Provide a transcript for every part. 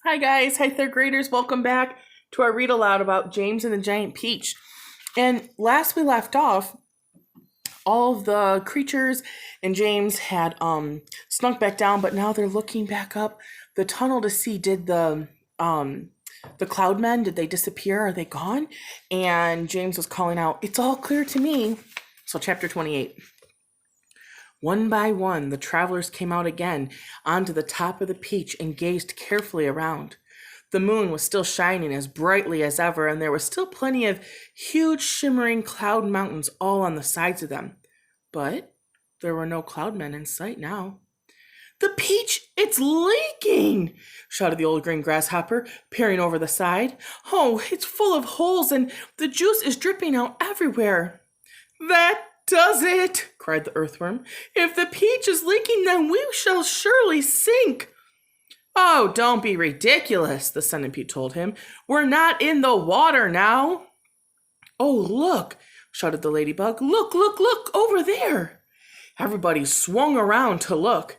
Hi guys, hi third graders, welcome back to our read aloud about James and the Giant Peach. And last we left off, all of the creatures and James had snuck back down, but now they're looking back up the tunnel to see did the cloud men, did they disappear? Are they gone? And James was calling out, "It's all clear to me." So chapter 28. One by one, the travelers came out again onto the top of the peach and gazed carefully around. The moon was still shining as brightly as ever, and there was still plenty of huge shimmering cloud mountains all on the sides of them. But there were no cloudmen in sight now. "The peach, it's leaking!" shouted the old green grasshopper, peering over the side. "Oh, it's full of holes and the juice is dripping out everywhere." "That does it!" cried the earthworm. "If the peach is leaking, then we shall surely sink." "Oh, don't be ridiculous," the centipede told him. "We're not in the water now." "Oh, look," shouted the ladybug. "Look, look, look, over there." Everybody swung around to look.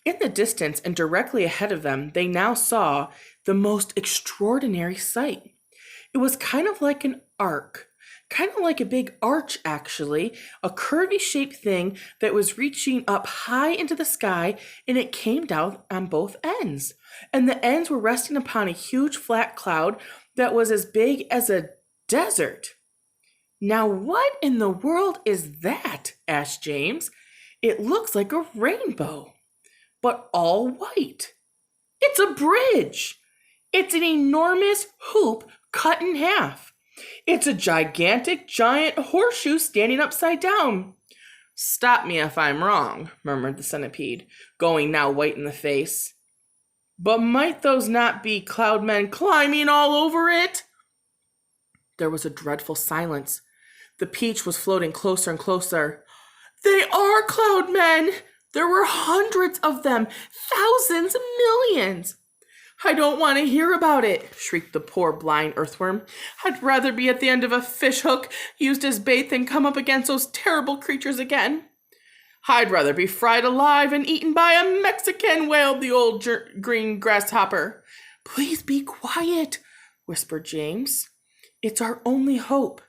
In the distance and directly ahead of them, they now saw the most extraordinary sight. It was kind of like an arc. Kind of like a big arch, actually, a curvy-shaped thing that was reaching up high into the sky, and it came down on both ends. And the ends were resting upon a huge flat cloud that was as big as a desert. "Now what in the world is that?" asked James. "It looks like a rainbow, but all white. It's a bridge. It's an enormous hoop cut in half. It's a gigantic, giant horseshoe standing upside down." "Stop me if I'm wrong," murmured the centipede, going now white in the face. "But might those not be cloud men climbing all over it?" There was a dreadful silence. The peach was floating closer and closer. "They are cloud men! There were hundreds of them, thousands, millions." "I don't want to hear about it," shrieked the poor blind earthworm. "I'd rather be at the end of a fish hook used as bait than come up against those terrible creatures again." "I'd rather be fried alive and eaten by a Mexican," wailed the old green grasshopper. "Please be quiet," whispered James. "It's our only hope."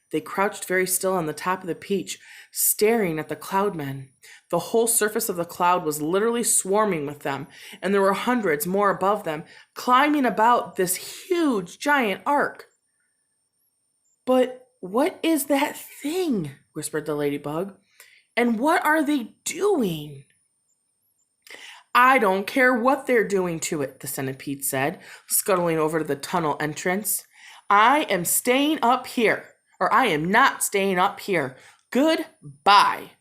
They crouched very still on the top of the peach, staring at the cloudmen. The whole surface of the cloud was literally swarming with them, and there were hundreds more above them, climbing about this huge, giant arc. "But what is that thing?" whispered the ladybug. "And what are they doing?" "I don't care what they're doing to it," the centipede said, scuttling over to the tunnel entrance. "I am staying up here, or I am not staying up here. Goodbye."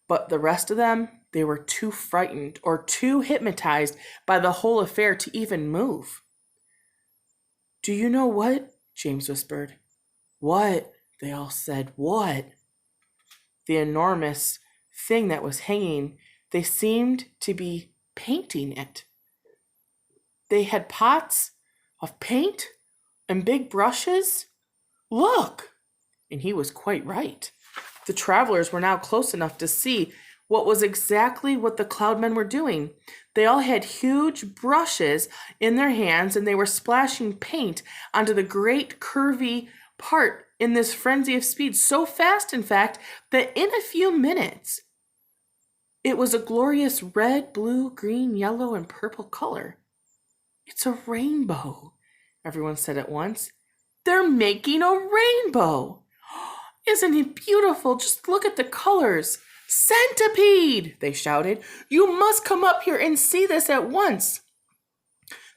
But the rest of them, they were too frightened or too hypnotized by the whole affair to even move. "Do you know what?" James whispered. "What?" they all said. "What?" The enormous thing that was hanging, they seemed to be painting it. They had pots of paint and big brushes. "Look!" And he was quite right. The travelers were now close enough to see what was exactly what the cloudmen were doing. They all had huge brushes in their hands, and they were splashing paint onto the great curvy part in this frenzy of speed, so fast, in fact, that in a few minutes, it was a glorious red, blue, green, yellow, and purple color. "It's a rainbow," everyone said at once. "They're making a rainbow! Isn't it beautiful? Just look at the colors." "Centipede!" they shouted. "You must come up here and see this at once."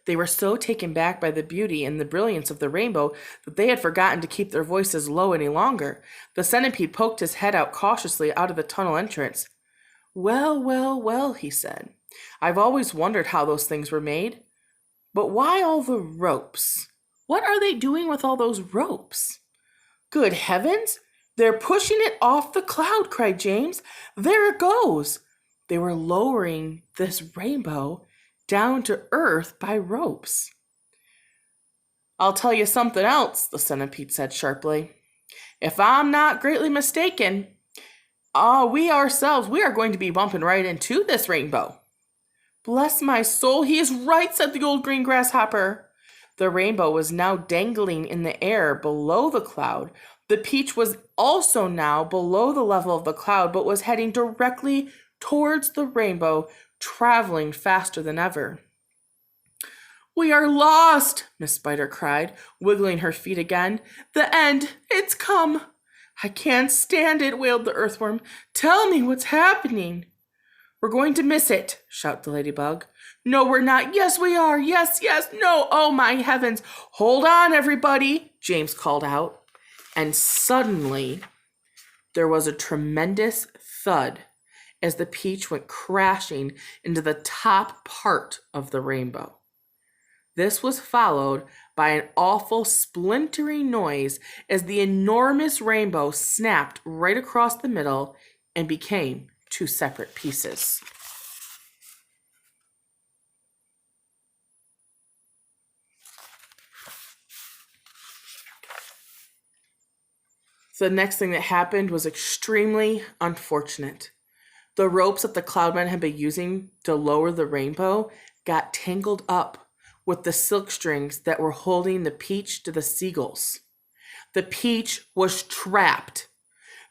They were so taken back by the beauty and the brilliance of the rainbow that they had forgotten to keep their voices low any longer. The centipede poked his head out cautiously out of the tunnel entrance. "Well, well, well," he said. "I've always wondered how those things were made. But why all the ropes? What are they doing with all those ropes?" "Good heavens! They're pushing it off the cloud," cried James. "There it goes." They were lowering this rainbow down to earth by ropes. "I'll tell you something else," the centipede said sharply. "If I'm not greatly mistaken, we are going to be bumping right into this rainbow." Bless my soul, he is right, said the old green grasshopper. The rainbow was now dangling in the air below the cloud. The peach was also now below the level of the cloud, but was heading directly towards the rainbow, traveling faster than ever. We are lost, Miss Spider cried, wiggling her feet again. The end, it's come. I can't stand it, wailed the earthworm. Tell me what's happening. We're going to miss it, shouted the ladybug. No, we're not. Yes, we are. Yes, yes, no. Oh, my heavens. Hold on, everybody, James called out. And suddenly, there was a tremendous thud as the peach went crashing into the top part of the rainbow. This was followed by an awful splintering noise as the enormous rainbow snapped right across the middle and became two separate pieces. The next thing that happened was extremely unfortunate. The ropes that the Cloudmen had been using to lower the rainbow got tangled up with the silk strings that were holding the peach to the seagulls. The peach was trapped.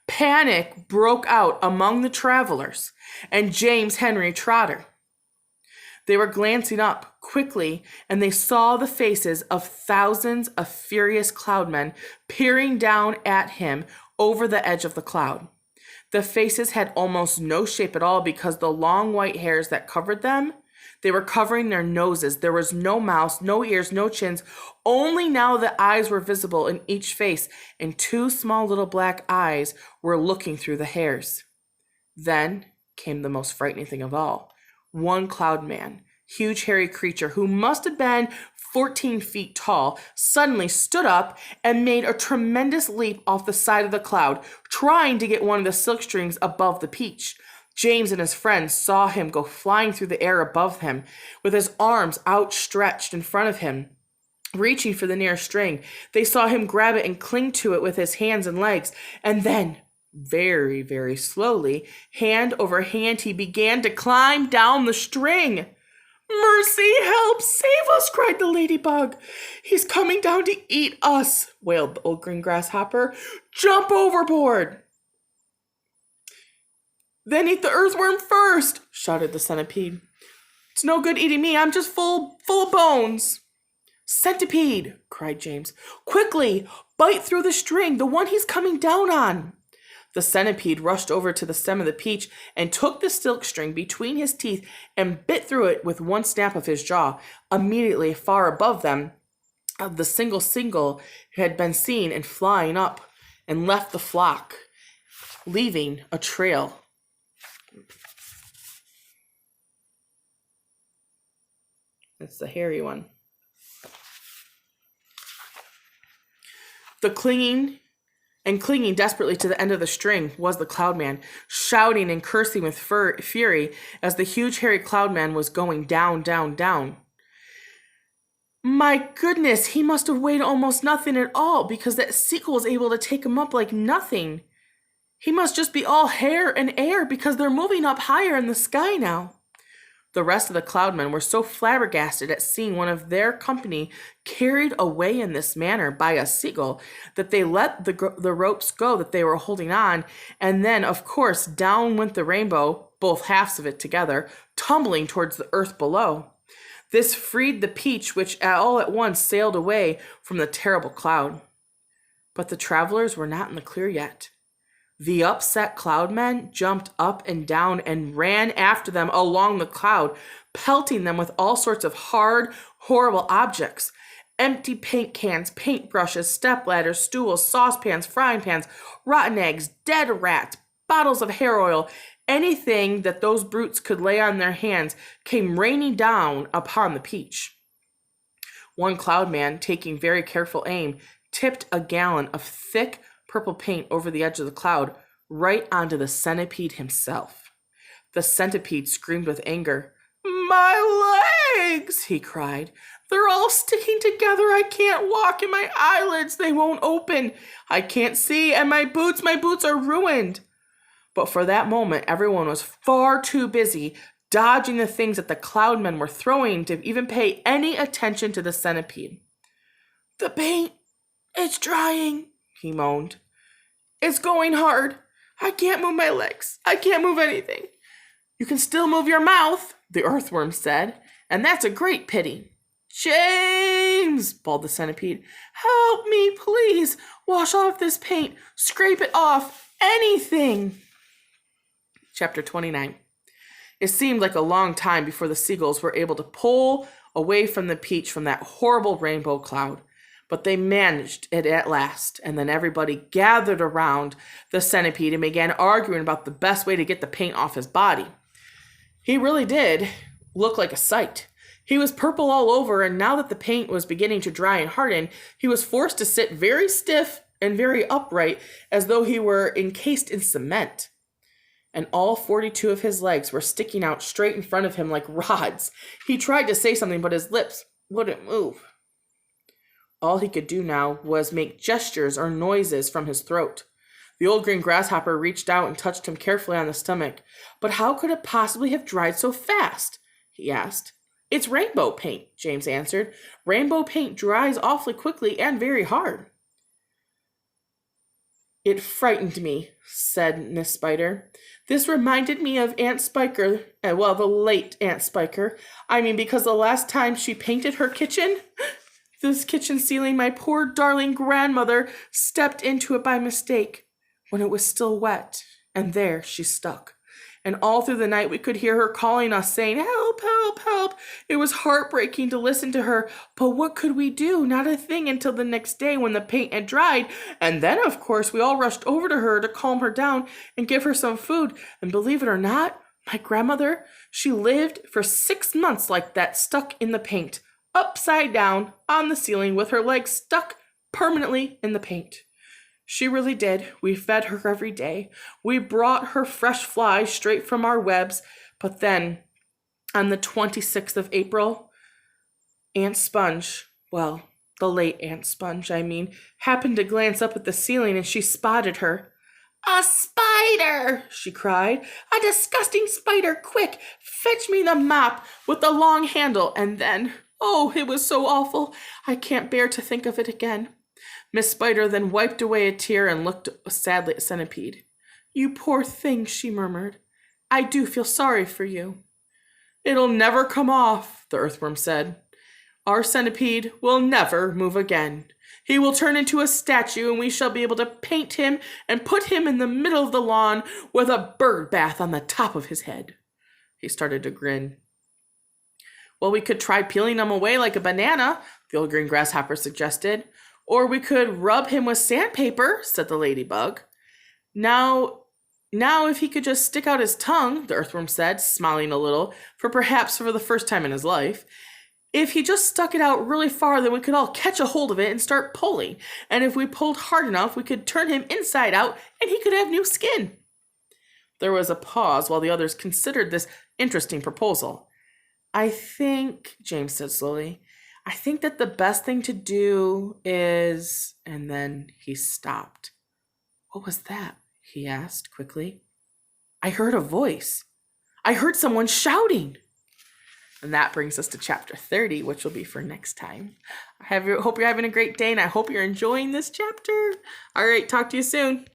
Panic broke out among the travelers and James Henry Trotter. They were glancing up quickly, and they saw the faces of thousands of furious cloudmen peering down at him over the edge of the cloud. The faces had almost no shape at all because the long white hairs that covered them, they were covering their noses. There was no mouths, no ears, no chins. Only now the eyes were visible in each face, and two small little black eyes were looking through the hairs. Then came the most frightening thing of all. One cloud man, huge hairy creature who must have been 14 feet tall, suddenly stood up and made a tremendous leap off the side of the cloud, trying to get one of the silk strings above the peach. James and his friends saw him go flying through the air above him, with his arms outstretched in front of him, reaching for the nearest string. They saw him grab it and cling to it with his hands and legs, and then, very, very slowly, hand over hand, he began to climb down the string. Mercy, help, save us, cried the ladybug. He's coming down to eat us, wailed the old green grasshopper. Jump overboard. Then eat the earthworm first, shouted the centipede. It's no good eating me, I'm just full of bones. Centipede, cried James. Quickly, bite through the string, the one he's coming down on. The centipede rushed over to the stem of the peach and took the silk string between his teeth and bit through it with one snap of his jaw. Immediately, far above them, the single had been seen and flying up and left the flock, leaving a trail. That's the hairy one. Clinging desperately to the end of the string was the Cloudman, shouting and cursing with fury as the huge hairy Cloudman was going down, down, down. My goodness, he must have weighed almost nothing at all because that seagull was able to take him up like nothing. He must just be all hair and air because they're moving up higher in the sky now. The rest of the Cloudmen were so flabbergasted at seeing one of their company carried away in this manner by a seagull that they let the ropes go that they were holding on, and then, of course, down went the rainbow, both halves of it together, tumbling towards the earth below. This freed the peach, which all at once sailed away from the terrible cloud. But the travelers were not in the clear yet. The upset Cloudmen jumped up and down and ran after them along the cloud, pelting them with all sorts of hard, horrible objects. Empty paint cans, paintbrushes, stepladders, stools, saucepans, frying pans, rotten eggs, dead rats, bottles of hair oil, anything that those brutes could lay on their hands came raining down upon the peach. One Cloudman, taking very careful aim, tipped a gallon of thick, purple paint over the edge of the cloud, right onto the centipede himself. The centipede screamed with anger. My legs, he cried. They're all sticking together. I can't walk, and my eyelids, they won't open. I can't see, and my boots are ruined. But for that moment, everyone was far too busy dodging the things that the cloud men were throwing to even pay any attention to the centipede. "The paint, it's drying," he moaned. "It's going hard. I can't move my legs. I can't move anything." "You can still move your mouth," the earthworm said, "and that's a great pity." "James," bawled the centipede, "help me, please. Wash off this paint. Scrape it off. Anything." Chapter 29. It seemed like a long time before the seagulls were able to pull away from the peach from that horrible rainbow cloud. But they managed it at last, and then everybody gathered around the centipede and began arguing about the best way to get the paint off his body. He really did look like a sight. He was purple all over, and now that the paint was beginning to dry and harden, he was forced to sit very stiff and very upright, as though he were encased in cement. And all 42 of his legs were sticking out straight in front of him like rods. He tried to say something, but his lips wouldn't move. All he could do now was make gestures or noises from his throat. The old green grasshopper reached out and touched him carefully on the stomach. "But how could it possibly have dried so fast?" he asked. "It's rainbow paint," James answered. "Rainbow paint dries awfully quickly and very hard." "It frightened me," said Miss Spider. "This reminded me of Aunt Spiker, the late Aunt Spiker. I mean, because the last time she painted her kitchen, this kitchen ceiling, my poor darling grandmother stepped into it by mistake when it was still wet, and there she stuck. And all through the night we could hear her calling us, saying, 'Help, help, help.' It was heartbreaking to listen to her, but what could we do? Not a thing until the next day when the paint had dried. And then, of course, we all rushed over to her to calm her down and give her some food. And believe it or not, my grandmother, she lived for 6 months like that, stuck in the paint, upside down on the ceiling with her legs stuck permanently in the paint. She really did. We fed her every day. We brought her fresh flies straight from our webs. But then, on the 26th of April, Aunt Sponge, the late Aunt Sponge, happened to glance up at the ceiling, and she spotted her. "A spider!" she cried. "A disgusting spider! Quick, fetch me the mop with the long handle." And then, it was so awful. I can't bear to think of it again. Miss Spider then wiped away a tear and looked sadly at Centipede. "You poor thing," she murmured. "I do feel sorry for you." "It'll never come off," the earthworm said. "Our centipede will never move again. He will turn into a statue, and we shall be able to paint him and put him in the middle of the lawn with a bird bath on the top of his head." He started to grin. "Well, we could try peeling him away like a banana," the old green grasshopper suggested. "Or we could rub him with sandpaper," said the ladybug. Now, if he could just stick out his tongue," the earthworm said, smiling a little, perhaps for the first time in his life. "If he just stuck it out really far, then we could all catch a hold of it and start pulling. And if we pulled hard enough, we could turn him inside out, and he could have new skin." There was a pause while the others considered this interesting proposal. "I think," James said slowly, "I think that the best thing to do is..." And then he stopped. "What was that?" he asked quickly. "I heard a voice. I heard someone shouting." And that brings us to chapter 30, which will be for next time. I hope you're having a great day, and I hope you're enjoying this chapter. All right, talk to you soon.